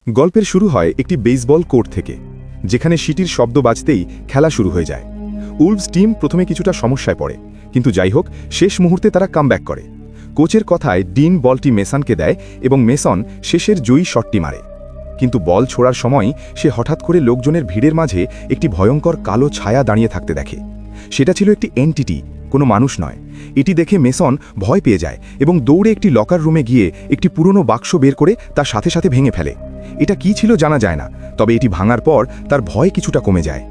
গল্পের শুরু হয় একটি বেসবল কোর্ট থেকে, যেখানে সিটির শব্দ বাজতেই খেলা শুরু হয়ে যায়। উলভস টিম প্রথমে কিছুটা সমস্যায় পড়ে, কিন্তু যাই হোক শেষ মুহূর্তে তারা কামব্যাক করে। কোচের কথায় ডিন বলটি মেসনকে দেয় এবং মেসন শেষের জয়ী শটটি মারে। কিন্তু বল ছোড়ার সময় সে হঠাৎ করে লোকজনের ভিড়ের মাঝে একটি ভয়ঙ্কর কালো ছায়া দাঁড়িয়ে থাকতে দেখে। সেটা ছিল একটি এন্টিটি, কোনো মানুষ নয়। এটি দেখে মেসন ভয় পেয়ে যায় এবং দৌড়ে একটি লকার রুমে গিয়ে একটি পুরনো বাক্স বের করে তার সাথে সাথে ভেঙে ফেলে। এটা কি ছিল জানা যায় না, তবে এটি ভাঙার পর তার ভয় কিছুটা কমে যায়।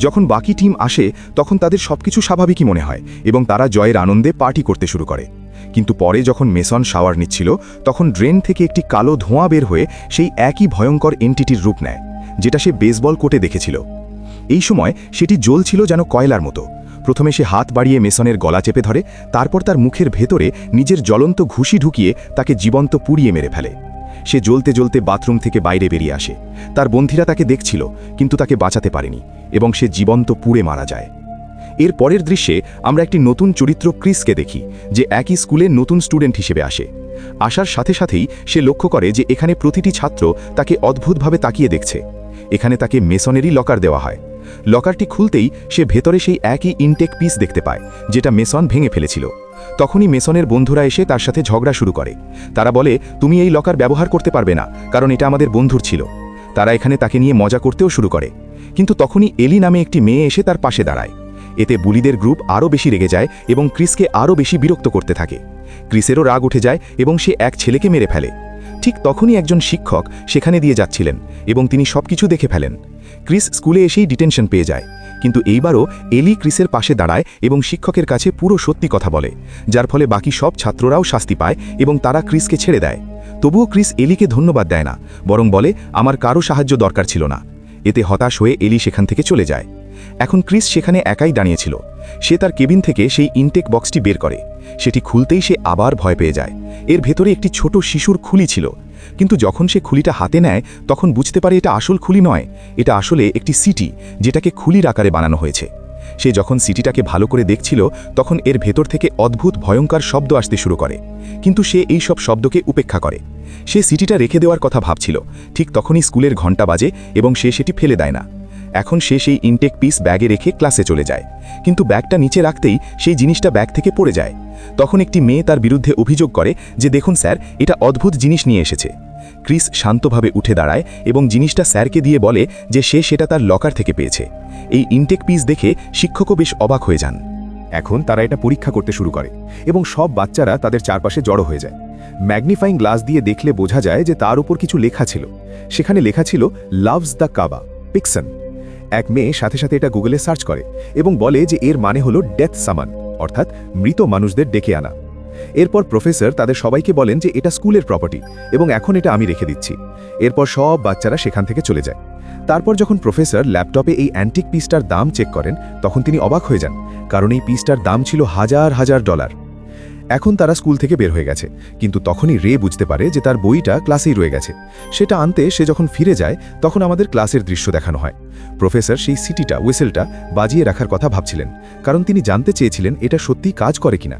যখন বাকি টিম আসে তখন তাদের সবকিছু স্বাভাবিকই মনে হয় এবং তারা জয়ের আনন্দে পার্টি করতে শুরু করে। কিন্তু পরে যখন মেসন শাওয়ার নিচ্ছিল তখন ড্রেন থেকে একটি কালো ধোঁয়া বের হয়ে সেই একই ভয়ঙ্কর এন্টিটির রূপ নেয়, যেটা সে বেসবল কোর্টে দেখেছিল। এই সময় সেটি জ্বলছিল যেন কয়লার মতো। প্রথমে সে হাত বাড়িয়ে মেসনের গলা চেপে ধরে, তারপর তার মুখের ভেতরে নিজের জ্বলন্ত ঘুষি ঢুকিয়ে তাকে জীবন্ত পুড়িয়ে মেরে ফেলে। সে জ্বলতে জ্বলতে বাথরুম থেকে বাইরে বেরিয়ে আসে। তার বন্ধুরা তাকে দেখছিল, কিন্তু তাকে বাঁচাতে পারেনি এবং সে জীবন্ত পুড়ে মারা যায়। এর পরের দৃশ্যে আমরা একটি নতুন চরিত্র ক্রিসকে দেখি, যে একই স্কুলে নতুন স্টুডেন্ট হিসেবে আসে। আসার সাথে সাথেই সে লক্ষ্য করে যে এখানে প্রতিটি ছাত্র তাকে অদ্ভুতভাবে তাকিয়ে দেখছে। এখানে তাকে মেসনেরই লকার দেওয়া হয়। লকারটি খুলতেই সে ভেতরে সেই একই ইনটেক পিস দেখতে পায়, যেটা মেসন ভেঙে ফেলেছিল। তখনই মেসনের বন্ধুরা এসে তার সাথে ঝগড়া শুরু করে। তারা বলে, তুমি এই লকার ব্যবহার করতে পারবে না, কারণ এটা আমাদের বন্ধুর ছিল। তারা এখানে তাকে নিয়ে মজা করতেও শুরু করে। কিন্তু তখনই এলি নামে একটি মেয়ে এসে তার পাশে দাঁড়ায়। এতে বুলিদের গ্রুপ আরও বেশি রেগে যায় এবং ক্রিসকে আরও বেশি বিরক্ত করতে থাকে। ক্রিসেরও রাগ উঠে যায় এবং সে এক ছেলেকে মেরে ফেলে। ঠিক তখনই একজন শিক্ষক সেখানে দিয়ে যাচ্ছিলেন এবং তিনি সবকিছু দেখে ফেলেন। ক্রিস স্কুলে এসেই ডিটেনশন পেয়ে যায়, কিন্তু এইবারও এলি ক্রিসের পাশে দাঁড়ায় এবং শিক্ষকের কাছে পুরো সত্যি কথা বলে, যার ফলে বাকি সব ছাত্ররাও শাস্তি পায় এবং তারা ক্রিসকে ছেড়ে দেয়। তবুও ক্রিস এলিকে ধন্যবাদ দেয় না, বরং বলে, আমার কারো সাহায্য দরকার ছিল না। এতে হতাশ হয়ে এলি সেখান থেকে চলে যায়। এখন ক্রিস সেখানে একাই দাঁড়িয়েছিল। সে তার কেবিন থেকে সেই ইনটেক বক্সটি বের করে। সেটি খুলতেই সে আবার ভয় পেয়ে যায়। এর ভেতরে একটি ছোট শিশুর খুলি ছিল, কিন্তু যখন সে খুলিটা হাতে নেয় তখন বুঝতে পারে এটা আসল খুলি নয়, এটা আসলে একটি সিটি, যেটাকে খুলির আকারে বানানো হয়েছে। সে যখন সিটিটাকে ভালো করে দেখছিল তখন এর ভেতর থেকে অদ্ভুত ভয়ঙ্কর শব্দ আসতে শুরু করে, কিন্তু সে এই সব শব্দকে উপেক্ষা করে। সে সিটিটা রেখে দেওয়ার কথা ভাবছিল, ঠিক তখনই স্কুলের ঘণ্টা বাজে এবং সে সেটি ফেলে দেয় না। এখন সে সেই ইনটেক পিস ব্যাগে রেখে ক্লাসে চলে যায়, কিন্তু ব্যাগটা নিচে রাখতেই সেই জিনিসটা ব্যাগ থেকে পড়ে যায়। তখন একটি মেয়ে তার বিরুদ্ধে অভিযোগ করে যে, দেখুন স্যার, এটা অদ্ভুত জিনিস নিয়ে এসেছে। ক্রিস শান্তভাবে উঠে দাঁড়ায় এবং জিনিসটা স্যারকে দিয়ে বলে যে সে সেটা তার লকার থেকে পেয়েছে। এই ইনটেক পিস দেখে শিক্ষকও বেশ অবাক হয়ে যান। এখন তারা এটা পরীক্ষা করতে শুরু করে এবং সব বাচ্চারা তাদের চারপাশে জড়ো হয়ে যায়। ম্যাগনিফাইং গ্লাস দিয়ে দেখলে বোঝা যায় যে তার উপর কিছু লেখা ছিল। সেখানে লেখা ছিল, লাভস দ্য কাবা, পিকসন। এক মেয়ে সাথে সাথে এটা গুগলে সার্চ করে এবং বলে যে এর মানে হলো ডেথ সামান, অর্থাৎ মৃত মানুষদের ডেকে আনা। এরপর প্রফেসর তাদের সবাইকে বলেন যে এটা স্কুলের প্রপার্টি এবং এখন এটা আমি রেখে দিচ্ছি। এরপর সব বাচ্চারা সেখান থেকে চলে যায়। তারপর যখন প্রফেসর ল্যাপটপে এই অ্যান্টিক পিসটার দাম চেক করেন তখন তিনি অবাক হয়ে যান, কারণ এই পিসটার দাম ছিল হাজার হাজার ডলার। এখন তারা স্কুল থেকে বের হয়ে গেছে, কিন্তু তখনই রে বুঝতে পারে যে তার বইটা ক্লাসেই রয়ে গেছে। সেটা আনতে সে যখন ফিরে যায় তখন আমাদের ক্লাসের দৃশ্য দেখানো হয়। প্রফেসর সেই সিটিটা, হুইসেলটা বাজিয়ে রাখার কথা ভাবছিলেন, কারণ তিনি জানতে চেয়েছিলেন এটা সত্যি কাজ করে কিনা।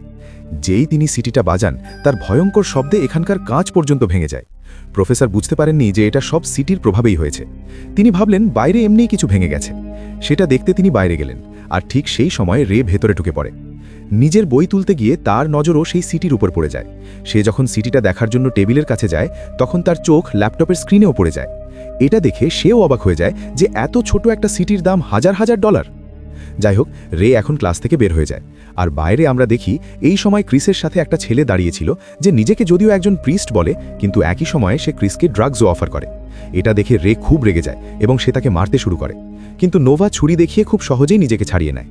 যেই তিনি সিটিটা বাজান তার ভয়ঙ্কর শব্দে এখানকার কাঁচ পর্যন্ত ভেঙে যায়। প্রফেসর বুঝতে পারেননি যে এটা সব সিটির প্রভাবেই হয়েছে। তিনি ভাবলেন বাইরে এমনিই কিছু ভেঙে গেছে। সেটা দেখতে তিনি বাইরে গেলেন, আর ঠিক সেই সময় রে ভেতরে ঢুকে পড়ে। নিজের বই তুলতে গিয়ে তার নজরও সেই সিটির উপর পড়ে যায়। সে যখন সিটিটা দেখার জন্য টেবিলের কাছে যায় তখন তার চোখ ল্যাপটপের স্ক্রিনেও পড়ে যায়। এটা দেখে সেও অবাক হয়ে যায় যে এত ছোট একটা সিটির দাম হাজার হাজার ডলার। যাই হোক, রে এখন ক্লাস থেকে বের হয়ে যায়, আর বাইরে আমরা দেখি এই সময় ক্রিসের সাথে একটা ছেলে দাঁড়িয়েছিল যে নিজেকে যদিও একজন প্রিস্ট বলে, কিন্তু একই সময়ে সে ক্রিসকে ড্রাগসও অফার করে। এটা দেখে রে খুব রেগে যায় এবং সে তাকে মারতে শুরু করে, কিন্তু নোভা ছুরি দেখিয়ে খুব সহজেই নিজেকে ছাড়িয়ে নেয়।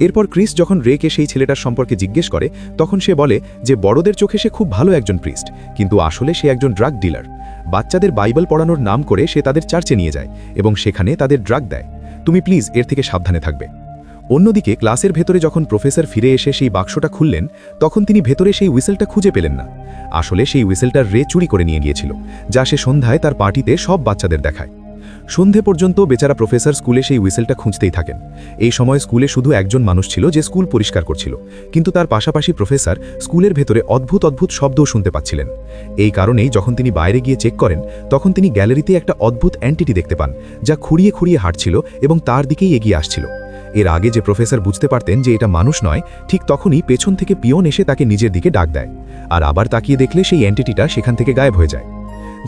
এরপর ক্রিস যখন রেকে সেই ছেলেটার সম্পর্কে জিজ্ঞেস করে তখন সে বলে যে বড়দের চোখে সে খুব ভালো একজন প্রিস্ট, কিন্তু আসলে সে একজন ড্রাগ ডিলার। বাচ্চাদের বাইবেল পড়ানোর নাম করে সে তাদের চার্চে নিয়ে যায় এবং সেখানে তাদের ড্রাগ দেয়। তুমি প্লিজ এর থেকে সাবধানে থাকবে। অন্যদিকে ক্লাসের ভেতরে যখন প্রফেসর ফিরে এসে সেই বাক্সটা খুললেন তখন তিনি ভেতরে সেই হুইসেলটা খুঁজে পেলেন না। আসলে সেই হুইসেলটা রে চুরি করে নিয়ে গিয়েছিল, যা সে সন্ধ্যায় তার পার্টিতে সব বাচ্চাদের দেখায়। সন্ধে পর্যন্ত বেচারা প্রফেসর স্কুলে সেই হুইসেলটা খুঁজতেই থাকেন। এই সময় স্কুলে শুধু একজন মানুষ ছিল যে স্কুল পরিষ্কার করছিল, কিন্তু তার পাশাপাশি প্রফেসর স্কুলের ভেতরে অদ্ভুত অদ্ভুত শব্দও শুনতে পাচ্ছিলেন। এই কারণেই যখন তিনি বাইরে গিয়ে চেক করেন, তখন তিনি গ্যালারিতে একটা অদ্ভুত অ্যান্টিটি দেখতে পান, যা খুঁড়িয়ে খুঁড়িয়ে হাঁটছিল এবং তার দিকেই এগিয়ে আসছিল। এর আগে যে প্রফেসর বুঝতে পারতেন যে এটা মানুষ নয়, ঠিক তখনই পেছন থেকে পিয়ন এসে তাকে নিজের দিকে ডাক দেয়, আর আবার তাকিয়ে দেখলে সেই অ্যান্টিটিটা সেখান থেকে গায়েব হয়ে যায়।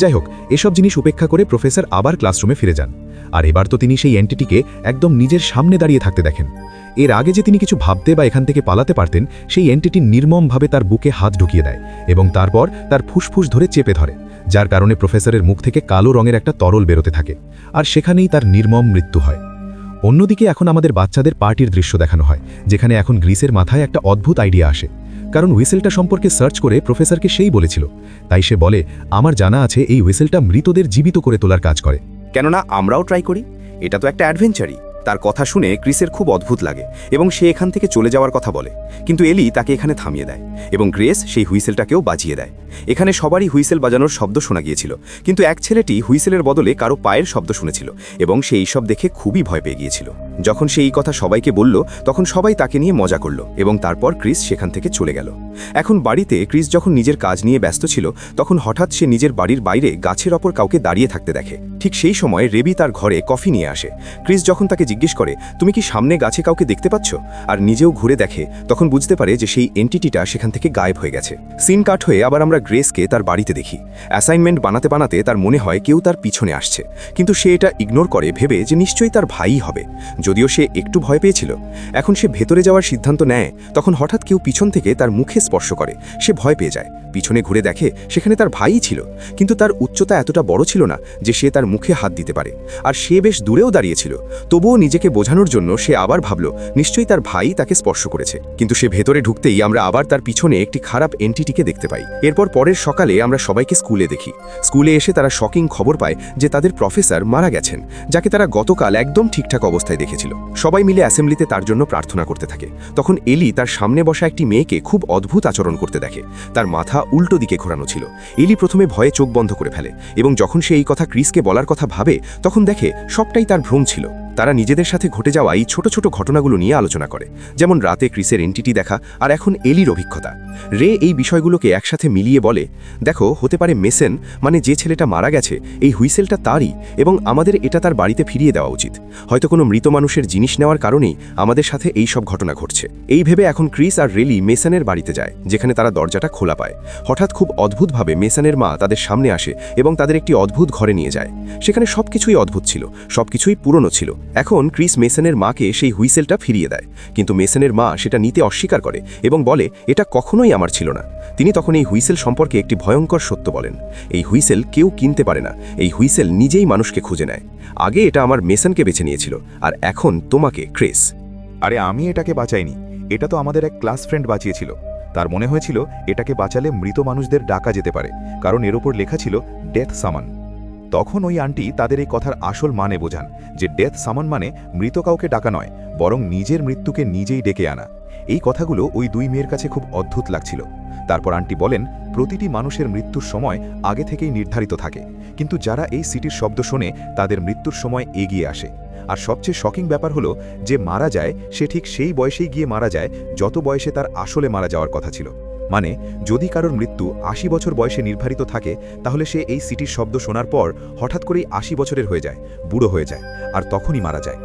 যাই হোক, এসব জিনিস উপেক্ষা করে প্রফেসর আবার ক্লাসরুমে ফিরে যান, আর এবার তো তিনি সেই অ্যান্টিটিকে একদম নিজের সামনে দাঁড়িয়ে থাকতে দেখেন। এর আগে যে তিনি কিছু ভাবতে বা এখান থেকে পালাতে পারতেন, সেই অ্যান্টিটি নির্মমভাবে তার বুকে হাত ঢুকিয়ে দেয় এবং তারপর তার ফুসফুস ধরে চেপে ধরে, যার কারণে প্রফেসরের মুখ থেকে কালো রঙের একটা তরল বেরোতে থাকে, আর সেখানেই তার নির্মম মৃত্যু হয়। অন্যদিকে এখন আমাদের বাচ্চাদের পার্টির দৃশ্য দেখানো হয়, যেখানে এখন গ্রিসের মাথায় একটা অদ্ভুত আইডিয়া আসে। কারণ হুইসেলটা সম্পর্কে সার্চ করে প্রফেসরকে সেই বলেছিল, তাই সে বলে, আমার জানা আছে এই হুইসেলটা মৃতদের জীবিত করে তোলার কাজ করে। কেননা আমরাও ট্রাই করি, এটা তো একটা অ্যাডভেঞ্চারই। তার কথা শুনে ক্রিসের খুব অদ্ভুত লাগে এবং সে এখান থেকে চলে যাওয়ার কথা বলে, কিন্তু এলি তাকে এখানে থামিয়ে দেয় এবং গ্রেস সেই হুইসেলটাকেও বাজিয়ে দেয়। এখানে সবারই হুইসেল বাজানোর শব্দ শোনা গিয়েছিল, কিন্তু এক ছেলেটি হুইসেলের বদলে কারো পায়ের শব্দ শুনেছিল এবং সে এই সব দেখে খুবই ভয় পেয়ে গিয়েছিল। যখন সে এই কথা সবাইকে বলল, তখন সবাই তাকে নিয়ে মজা করল এবং তারপর ক্রিস সেখান থেকে চলে গেল। এখন বাড়িতে ক্রিস যখন নিজের কাজ নিয়ে ব্যস্ত ছিল, তখন হঠাৎ সে নিজের বাড়ির বাইরে গাছের ওপর কাউকে দাঁড়িয়ে থাকতে দেখে। ঠিক সেই সময় রেবি তার ঘরে কফি নিয়ে আসে। ক্রিস যখন তাকে জিজ্ঞেস করে, তুমি কি সামনে গাছে কাউকে দেখতে পাচ্ছ, আর নিজেও ঘুরে দেখে, তখন বুঝতে পারে যে সেই এন্টিটিটা সেখান থেকে গায়েব হয়ে গেছে। সিন কাট হয়ে আবার আমরা গ্রেসকে তার বাড়িতে দেখি। অ্যাসাইনমেন্ট বানাতে বানাতে তার মনে হয় কেউ তার পিছনে আসছে, কিন্তু সে এটা ইগনোর করে, ভেবে যে নিশ্চয়ই তার ভাইই হবে, যদিও সে একটু ভয় পেয়েছিল। এখন সে ভেতরে যাওয়ার সিদ্ধান্ত নেয়, তখন হঠাৎ কেউ পিছন থেকে তার মুখে স্পর্শ করে। সে ভয় পেয়ে যায়, পিছনে ঘুরে দেখে সেখানে তার ভাইই ছিল, কিন্তু তার উচ্চতা এতটা বড় ছিল না যে সে তার মুখে হাত দিতে পারে, আর সে বেশ দূরেও দাঁড়িয়েছিল। তবুও নিজেকে বোঝানোর জন্য সে আবার ভাবল নিশ্চয়ই তার ভাই তাকে স্পর্শ করেছে, কিন্তু সে ভেতরে ঢুকতেই আমরা আবার তার পিছনে একটি খারাপ এন্টিটিকে দেখতে পাই। এরপর পরের সকালে আমরা সবাইকে স্কুলে দেখি। স্কুলে এসে তারা শকিং খবর পায় যে তাদের প্রফেসর মারা গেছেন, যাকে তারা গতকাল একদম ঠিকঠাক অবস্থায় দেখেছিল। সবাই মিলে অ্যাসেম্বলিতে তার জন্য প্রার্থনা করতে থাকে। তখন এলি তার সামনে বসা একটি মেয়েকে খুব অদ্ভুত আচরণ করতে দেখে। তার মাথা উল্টো দিকে ঘোরানো ছিল। এলি প্রথমে ভয়ে চোখ বন্ধ করে ফেলে এবং যখন সে এই কথা ক্রিসকে বলার কথা ভাবে, তখন দেখে সবটাই তার ভ্রম ছিল। তারা নিজেদের সাথে ঘটে যাওয়া এই ছোট ছোট ঘটনাগুলো নিয়ে আলোচনা করে, যেমন রাতে ক্রিসের এন্টিটি দেখা আর এখন এলির অভিজ্ঞতা। রে এই বিষয়গুলোকে একসাথে মিলিয়ে বলে, দেখো, হতে পারে মেসেন, মানে যে ছেলেটা মারা গেছে, এই হুইসেলটা তারই এবং আমাদের এটা তার বাড়িতে ফিরিয়ে দেওয়া উচিত। হয়তো কোনো মৃত মানুষের জিনিস নেওয়ার কারণেই আমাদের সাথে এই সব ঘটনা ঘটছে। এই ভেবে এখন ক্রিস আর রেলি মেসনের বাড়িতে যায়, যেখানে তারা দরজাটা খোলা পায়। হঠাৎ খুব অদ্ভুতভাবে মেসনের মা তাদের সামনে আসে এবং তাদের একটি অদ্ভুত ঘরে নিয়ে যায়। সেখানে সবকিছুই অদ্ভুত ছিল, সবকিছুই পুরনো ছিল। এখন ক্রিস মেসনের মাকে সেই হুইসেলটা ফিরিয়ে দেয়, কিন্তু মেসনের মা সেটা নিতে অস্বীকার করে এবং বলে, এটা কখনোই আমার ছিল না। তিনি তখন এই হুইসেল সম্পর্কে একটি ভয়ঙ্কর সত্য বলেন, এই হুইসেল কেউ কিনতে পারে না, এই হুইসেল নিজেই মানুষকে খুঁজে নেয়। আগে এটা আমার মেসনকে বেছে নিয়েছিল, আর এখন তোমাকে, ক্রিস। আরে আমি এটাকে বাঁচাইনি, এটা তো আমাদের এক ক্লাস ফ্রেন্ড বাঁচিয়েছিল। তার মনে হয়েছিল এটাকে বাঁচালে মৃত মানুষদের ডাকা যেতে পারে, কারণ এর ওপর লেখা ছিল ডেথ সামান। তখন ওই আন্টি তাদের এই কথার আসল মানে বোঝান, যে ডেথ সামান মানে মৃত কাউকে ডাকা নয়, বরং নিজের মৃত্যুকে নিজেই ডেকে আনা। এই কথাগুলো ওই দুই মেয়ের কাছে খুব অদ্ভুত লাগছিল। তারপর আন্টি বলেন, প্রতিটি মানুষের মৃত্যুর সময় আগে থেকেই নির্ধারিত থাকে, কিন্তু যারা এই সিটির শব্দ শোনে তাদের মৃত্যুর সময় এগিয়ে আসে। আর সবচেয়ে শকিং ব্যাপার হলো, যে মারা যায় সে ঠিক সেই বয়সেই গিয়ে মারা যায় যত বয়সে তার আসলে মারা যাওয়ার কথা ছিল। মানে যদি কারোর মৃত্যু ৮০ বছর বয়সে নির্ধারিত থাকে, তাহলে সে এই সিটির শব্দ শোনার পর হঠাৎ করেই ৮০ বছরের হয়ে যায়, বুড়ো হয়ে যায়, আর তখনই মারা যায়।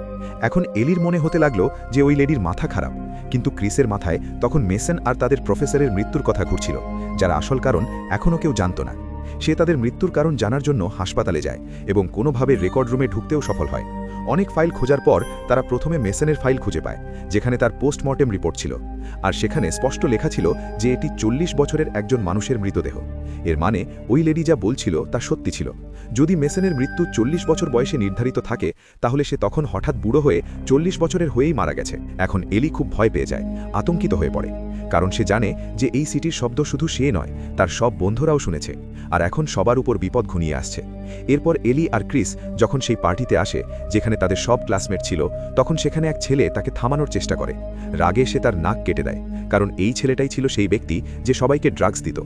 এখন এলির মনে হতে লাগলো যে ওই লেডির মাথা খারাপ, কিন্তু ক্রিসের মাথায় তখন মেসন আর তাদের প্রফেসরের মৃত্যুর কথা ঘুরছিল, যার আসল কারণ এখনও কেউ জানত না। সে তাদের মৃত্যুর কারণ জানার জন্য হাসপাতালে যায় এবং কোনোভাবে রেকর্ড রুমে ঢুকতেও সফল হয়। অনেক ফাইল খোঁজার পর তারা প্রথমে মেসনের ফাইল খুঁজে পায়, যেখানে তার পোস্টমর্টেম রিপোর্ট ছিল, আর সেখানে স্পষ্ট লেখা ছিল যে এটি ৪০ বছরের একজন মানুষের মৃতদেহ। এর মানে ওই লেডি যা বলছিল তা সত্যি ছিল। যদি মেসনের মৃত্যু ৪০ বছর বয়সে নির্ধারিত থাকে, তাহলে সে তখন হঠাৎ বুড়ো হয়ে ৪০ বছরের হয়েই মারা গেছে। এখন এলি খুব ভয় পেয়ে যায়, আতঙ্কিত হয়ে পড়ে, কারণ সে জানে যে এই সিটির শব্দ শুধু সে নয়, তার সব বন্ধুরাও শুনেছে, আর এখন সবার উপর বিপদ ঘনিয়ে আসছে। এরপর এলি আর ক্রিস যখন সেই পার্টিতে আসে, যেখানে তাদের সব ক্লাসমেট ছিল, তখন সেখানে এক ছেলে তাকে থামানোর চেষ্টা করে। রাগে সে তার নাক কেটে দেয়, কারণ এই ছেলেটাই ছিল সেই ব্যক্তি যে সবাইকে ড্রাগস দিত।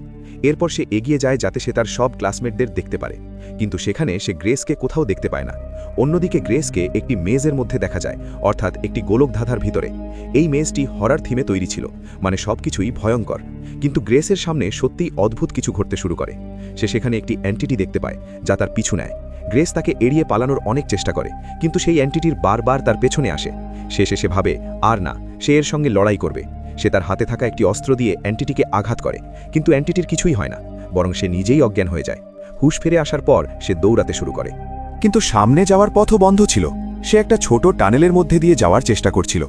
এরপর সে এগিয়ে যায় যাতে সে তার সব ক্লাসমেটদের দেখতে পারে, কিন্তু সেখানে সে গ্রেসকে কোথাও দেখতে পায় না। অন্যদিকে গ্রেসকে একটি মেজের মধ্যে দেখা যায়, অর্থাৎ একটি গোলকধাঁধার ভিতরে। এই মেজটি হরার থিমে তৈরি ছিল, মানে সবকিছুই ভয়ঙ্কর। কিন্তু গ্রেসের সামনে সত্যিই অদ্ভুত কিছু ঘটতে শুরু করে। সে সেখানে একটি অ্যান্টিটি দেখতে পায় যা তার পিছু নেয়। গ্রেস তাকে এড়িয়ে পালানোর অনেক চেষ্টা করে, কিন্তু সেই অ্যান্টিটির বারবার তার পেছনে আসে। শেষে সে ভাবে আর না, সে এর সঙ্গে লড়াই করবে। সে তার হাতে থাকা একটি অস্ত্র দিয়ে অ্যান্টিটিকে আঘাত করে, কিন্তু অ্যান্টিটির কিছুই হয় না, বরং সে নিজেই অজ্ঞান হয়ে যায়। হুঁশ ফিরে আসার পর সে দৌড়াতে শুরু করে। কিন্তু সামনে যাওয়ার পথও বন্ধ ছিল। সে একটা ছোট টানেলের মধ্যে দিয়ে যাওয়ার চেষ্টা করছিল।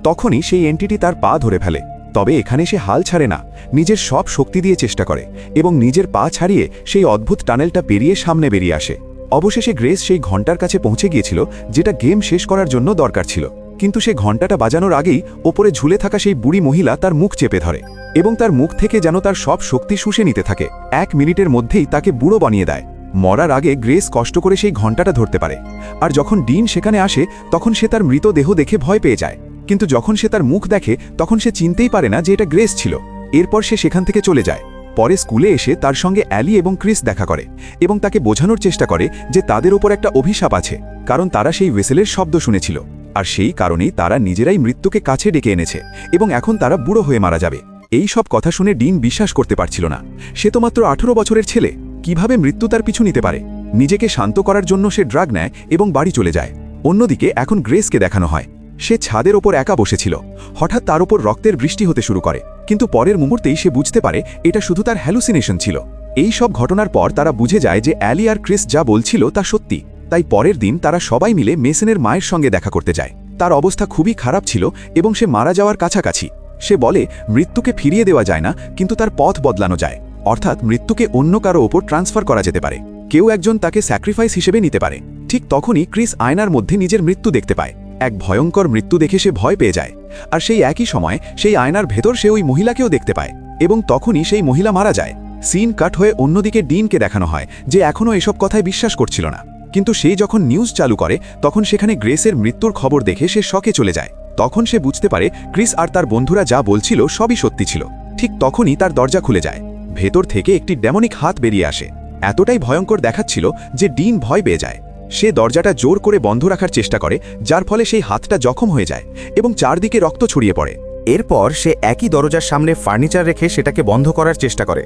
তখনই সেই এন্টিটি তার পা ধরে ফেলে। তবে এখানে সে হাল ছাড়ে না, নিজের সব শক্তি দিয়ে চেষ্টা করে এবং নিজের পা ছাড়িয়ে সেই অদ্ভুত টানেলটা পেরিয়ে সামনে বেরিয়ে আসে। অবশেষে গ্রেস সেই ঘণ্টার কাছে পৌঁছে গিয়েছিল যেটা গেম শেষ করার জন্য দরকার ছিল। কিন্তু সে ঘণ্টাটা বাজানোর আগেই ওপরে ঝুলে থাকা সেই বুড়ি মহিলা তার মুখ চেপে ধরে এবং তার মুখ থেকে যেন তার সব শক্তি শুষে নিতে থাকে। 1 মিনিটের মধ্যেই তাকে বুড়ো বানিয়ে দেয়। মরার আগে গ্রেস কষ্ট করে সেই ঘণ্টাটা ধরতে পারে, আর যখন ডিন সেখানে আসে তখন সে তার মৃতদেহ দেখে ভয় পেয়ে যায়। কিন্তু যখন সে তার মুখ দেখে তখন সে চিনতেই পারে না যে এটা গ্রেস ছিল। এরপর সে সেখান থেকে চলে যায়। পরে স্কুলে এসে তার সঙ্গে অ্যালি এবং ক্রিস দেখা করে এবং তাকে বোঝানোর চেষ্টা করে যে তাদের ওপর একটা অভিশাপ আছে, কারণ তারা সেই ওয়েসেলের শব্দ শুনেছিল, আর সেই কারণেই তারা নিজেরাই মৃত্যুকে কাছে ডেকে এনেছে এবং এখন তারা বুড়ো হয়ে মারা যাবে। এই সব কথা শুনে ডিন বিশ্বাস করতে পারছিল না। সে তো মাত্র 18 বছরের ছেলে, কিভাবে মৃত্যু তার পিছু নিতে পারে? নিজেকে শান্ত করার জন্য সে ড্রাগ নেয় এবং বাড়ি চলে যায়। অন্যদিকে এখন গ্রেসকে দেখানো হয়। সে ছাদের ওপর একা বসেছিল। হঠাৎ তার ওপর রক্তের বৃষ্টি হতে শুরু করে, কিন্তু পরের মুহূর্তেই সে বুঝতে পারে এটা শুধু তার হ্যালুসিনেশন ছিল। এই সব ঘটনার পর তারা বুঝে যায় যে অ্যালি আর ক্রিস যা বলছিল তা সত্যি। তাই পরের দিন তারা সবাই মিলে মেসনের মায়ের সঙ্গে দেখা করতে যায়। তার অবস্থা খুবই খারাপ ছিল এবং সে মারা যাওয়ার কাছাকাছি। সে বলে মৃত্যুকে ফিরিয়ে দেওয়া যায় না, কিন্তু তার পথ বদলানো যায়, অর্থাৎ মৃত্যুকে অন্য কারো ওপর ট্রান্সফার করা যেতে পারে। কেউ একজন তাকে স্যাক্রিফাইস হিসেবে নিতে পারে। ঠিক তখনই ক্রিস আয়নার মধ্যে নিজের মৃত্যু দেখতে পায়। এক ভয়ঙ্কর মৃত্যু দেখে সে ভয় পেয়ে যায়, আর সেই একই সময় সেই আয়নার ভেতর সে ওই মহিলাকেও দেখতে পায় এবং তখনই সেই মহিলা মারা যায়। সিন কাট হয়ে অন্যদিকে ডিনকে দেখানো হয় যে এখনও এসব কথায় বিশ্বাস করছিল না, কিন্তু সে যখন নিউজ চালু করে তখন সেখানে গ্রেসের মৃত্যুর খবর দেখে সে শকে চলে যায়। তখন সে বুঝতে পারে ক্রিস আর তার বন্ধুরা যা বলছিল সবই সত্যি ছিল। ঠিক তখনই তার দরজা খুলে যায়। ভেতর থেকে একটি ডেমনিক হাত বেরিয়ে আসে। এতটাই ভয়ঙ্কর দেখাচ্ছিল যে ডিন ভয় পেয়ে যায়। সে দরজাটা জোর করে বন্ধ রাখার চেষ্টা করে, যার ফলে সেই হাতটা জখম হয়ে যায় এবং চারদিকে রক্ত ছড়িয়ে পড়ে। এরপর সে একই দরজার সামনে ফার্নিচার রেখে সেটাকে বন্ধ করার চেষ্টা করে,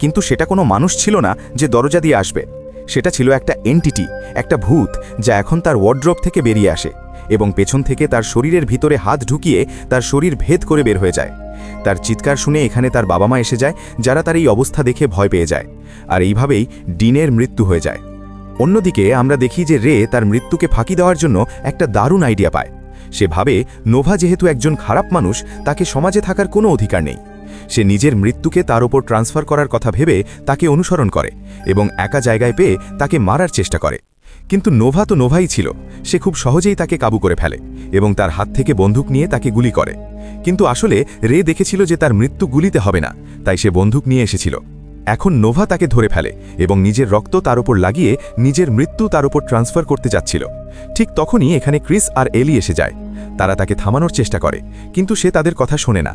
কিন্তু সেটা কোনো মানুষ ছিল না যে দরজা দিয়ে আসবে। সেটা ছিল একটা এন্টিটি, একটা ভূত, যা এখন তার ওয়ার্ড্রোব থেকে বেরিয়ে আসে এবং পেছন থেকে তার শরীরের ভিতরে হাত ঢুকিয়ে তার শরীর ভেদ করে বের হয়ে যায়। তার চিৎকার শুনে এখানে তার বাবা মা এসে যায়, যারা তার এই অবস্থা দেখে ভয় পেয়ে যায়, আর এইভাবেই ডিনের মৃত্যু হয়ে যায়। অন্যদিকে আমরা দেখি যে রে তার মৃত্যুকে ফাঁকি দেওয়ার জন্য একটা দারুণ আইডিয়া পায়। সে ভাবে নোভা যেহেতু একজন খারাপ মানুষ, তাকে সমাজে থাকার কোনো অধিকার নেই। সে নিজের মৃত্যুকে তার ওপর ট্রান্সফার করার কথা ভেবে তাকে অনুসরণ করে এবং একা জায়গায় পেয়ে তাকে মারার চেষ্টা করে। কিন্তু নোভা তো নোভাই ছিল, সে খুব সহজেই তাকে কাবু করে ফেলে এবং তার হাত থেকে বন্দুক নিয়ে তাকে গুলি করে। কিন্তু আসলে রে দেখেছিল যে তার মৃত্যু গুলিতে হবে না, তাই সে বন্দুক নিয়ে এসেছিল। এখন নোভা তাকে ধরে ফেলে এবং নিজের রক্ত তার উপর লাগিয়ে নিজের মৃত্যু তার উপর ট্রান্সফার করতে যাচ্ছিল। ঠিক তখনই এখানে ক্রিস আর এলি এসে যায়। তারা তাকে থামানোর চেষ্টা করে, কিন্তু সে তাদের কথা শোনে না।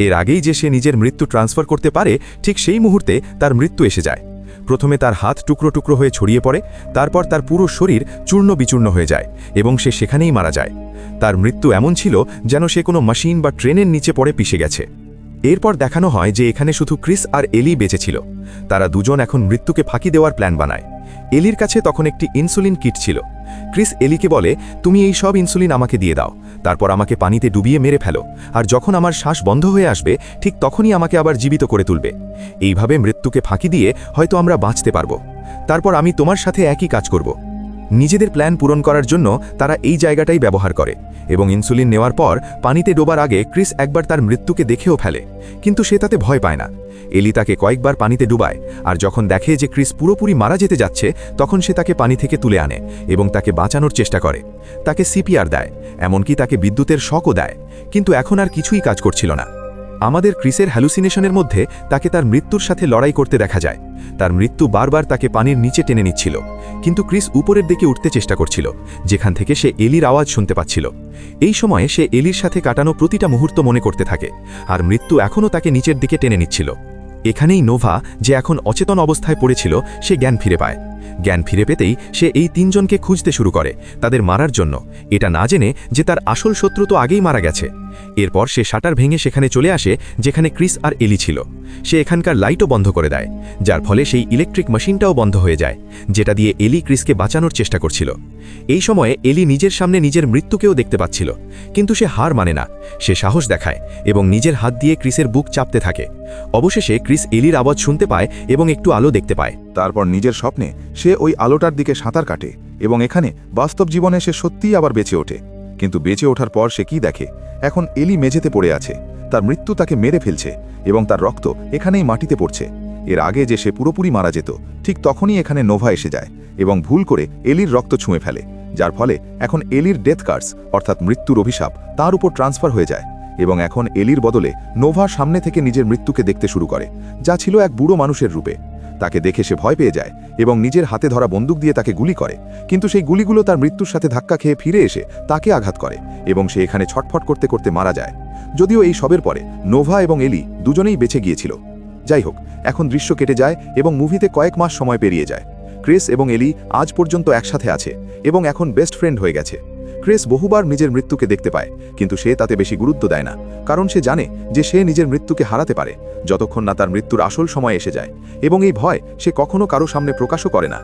এর আগেই যে সে নিজের মৃত্যু ট্রান্সফার করতে পারে, ঠিক সেই মুহূর্তে তার মৃত্যু এসে যায়। প্রথমে তার হাত টুকরো টুকরো হয়ে ছড়িয়ে পড়ে, তারপর তার পুরো শরীর চূর্ণ বিচূর্ণ হয়ে যায় এবং সে সেখানেই মারা যায়। তার মৃত্যু এমন ছিল যেন সে কোনো মেশিন বা ট্রেনের নিচে পড়ে পিষে গেছে। এরপর দেখানো হয় যে এখানে শুধু ক্রিস আর এলি বেঁচে ছিল। তারা দুজন এখন মৃত্যুকে ফাঁকি দেওয়ার প্ল্যান বানায়। এলির কাছে তখন একটি ইনসুলিন কিট ছিল। ক্রিস এলিকে বলে, তুমি এই সব ইনসুলিন আমাকে দিয়ে দাও, তারপর আমাকে পানিতে ডুবিয়ে মেরে ফেলো, আর যখন আমার শ্বাস বন্ধ হয়ে আসবে ঠিক তখনই আমাকে আবার জীবিত করে তুলবে। এইভাবে মৃত্যুকে ফাঁকি দিয়ে হয়তো আমরা বাঁচতে পারব। তারপর আমি তোমার সাথে একই কাজ করব। নিজেদের প্ল্যান পূরণ করার জন্য তারা এই জায়গাটাই ব্যবহার করে এবং ইনসুলিন নেওয়ার পর পানিতে ডোবার আগে ক্রিস একবার তার মৃত্যুকে দেখেও ফেলে, কিন্তু সে তাতে ভয় পায় না। এলি তাকে কয়েকবার পানিতে ডুবায়, আর যখন দেখে যে ক্রিস পুরোপুরি মারা যেতে যাচ্ছে তখন সে তাকে পানি থেকে তুলে আনে এবং তাকে বাঁচানোর চেষ্টা করে। তাকে সিপিআর দেয়, এমনকি তাকে বিদ্যুতের শকও দেয়, কিন্তু এখন আর কিছুই কাজ করছিল না। আমাদের ক্রিসের হ্যালুসিনেশনের মধ্যে তাকে তার মৃত্যুর সাথে লড়াই করতে দেখা যায়। তার মৃত্যু বারবার তাকে পানির নিচে টেনে নিচ্ছিল, কিন্তু ক্রিস উপরের দিকে উঠতে চেষ্টা করছিল, যেখান থেকে সে এলির আওয়াজ শুনতে পাচ্ছিল। এই সময়ে সে এলির সাথে কাটানো প্রতিটা মুহূর্ত মনে করতে থাকে, আর মৃত্যু এখনও তাকে নিচের দিকে টেনে নিচ্ছিল। এখানেই নোভা, যে এখন অচেতন অবস্থায় পড়েছিল, সে জ্ঞান ফিরে পায়। জ্ঞান ফিরে পেতেই সে এই তিনজনকে খুঁজতে শুরু করে তাদের মারার জন্য, এটা না জেনে যে তার আসল শত্রু তো আগেই মারা গেছে। এরপর সে শাটার ভেঙে সেখানে চলে আসে যেখানে ক্রিস আর এলি ছিল। সে এখানকার লাইটও বন্ধ করে দেয়, যার ফলে সেই ইলেকট্রিক মেশিনটাও বন্ধ হয়ে যায়, যেটা দিয়ে এলি ক্রিসকে বাঁচানোর চেষ্টা করছিল। এই সময়ে এলি নিজের সামনে নিজের মৃত্যুকেও দেখতে পাচ্ছিল, কিন্তু সে হার মানে না। সে সাহস দেখায় এবং নিজের হাত দিয়ে ক্রিসের বুক চাপতে থাকে। অবশেষে ক্রিস এলির আওয়াজ শুনতে পায় এবং একটু আলো দেখতে পায়। তারপর নিজের স্বপ্নে সে ওই আলোটার দিকে সাঁতার কাটে এবং এখানে বাস্তব জীবনে সে সত্যিই আবার বেঁচে ওঠে। কিন্তু বেঁচে ওঠার পর সে কি দেখে? এখন এলি মেঝেতে পড়ে আছে, তার মৃত্যু তাকে মেরে ফেলছে এবং তার রক্ত এখানেই মাটিতে পড়ছে। এর আগে যে সে পুরোপুরি মারা যেত, ঠিক তখনই এখানে নোভা এসে যায় এবং ভুল করে এলির রক্ত ছুঁয়ে ফেলে, যার ফলে এখন এলির ডেথ কার্স অর্থাৎ মৃত্যুর অভিশাপ তার উপর ট্রান্সফার হয়ে যায়। এবং এখন এলির বদলে নোভা সামনে থেকে নিজের মৃত্যুকে দেখতে শুরু করে, যা ছিল এক বুড়ো মানুষের রূপে। তাকে দেখে সে ভয় পেয়ে যায় এবং নিজের হাতে ধরা বন্দুক দিয়ে তাকে গুলি করে, কিন্তু সেই গুলিগুলো তার মৃত্যুর সাথে ধাক্কা খেয়ে ফিরে এসে তাকে আঘাত করে এবং সে এখানে ছটফট করতে করতে মারা যায়। যদিও এই সবের পরে নোভা এবং এলি দুজনেই বেঁচে গিয়েছিল। যাই হোক, এখন দৃশ্য কেটে যায় এবং মুভিতে কয়েক মাস সময় পেরিয়ে যায়। ক্রিস এবং এলি আজ পর্যন্ত একসাথে আছে এবং এখন বেস্ট ফ্রেন্ড হয়ে গেছে। ক্রিস বহুবার নিজের মৃত্যুকে দেখতে পায়, কিন্তু সে তাতে বেশি গুরুত্ব দেয় না, কারণ সে জানে যে সে নিজের মৃত্যুকে হারাতে পারে যতক্ষণ না তার মৃত্যুর আসল সময় এসে যায়, এবং এই ভয় সে কখনো কারো সামনে প্রকাশও করে না।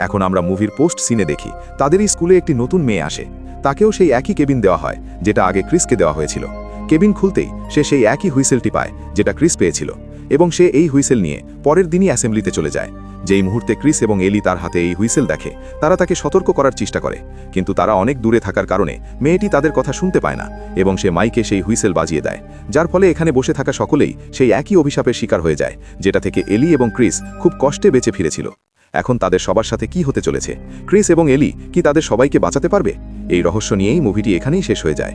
এখন আমরা মুভির পোস্ট সিনে দেখি তাদেরই স্কুলে একটি নতুন মেয়ে আসে। তাকেও সেই একই কেবিন দেওয়া হয় যেটা আগে ক্রিসকে দেওয়া হয়েছিল। কেবিন খুলতেই সে সেই একই হুইসেলটি পায় যেটা ক্রিস পেয়েছিল, এবং সে এই হুইসেল নিয়ে পরের দিনই অ্যাসেম্বলিতে চলে যায়। যেই মুহূর্তে ক্রিস এবং এলি তার হাতে এই হুইসেল দেখে, তারা তাকে সতর্ক করার চেষ্টা করে, কিন্তু তারা অনেক দূরে থাকার কারণে মেয়েটি তাদের কথা শুনতে পায় না এবং সে মাইকে সেই হুইসেল বাজিয়ে দেয়, যার ফলে এখানে বসে থাকা সকলেই সেই একই অভিশাপের শিকার হয়ে যায়, যেটা থেকে এলি এবং ক্রিস খুব কষ্টে বেঁচে ফিরেছিল। এখন তাদের সবার সাথে কি হতে চলেছে? ক্রিস এবং এলি কি তাদের সবাইকে বাঁচাতে পারবে? এই রহস্য নিয়েই মুভিটি এখানেই শেষ হয়ে যায়।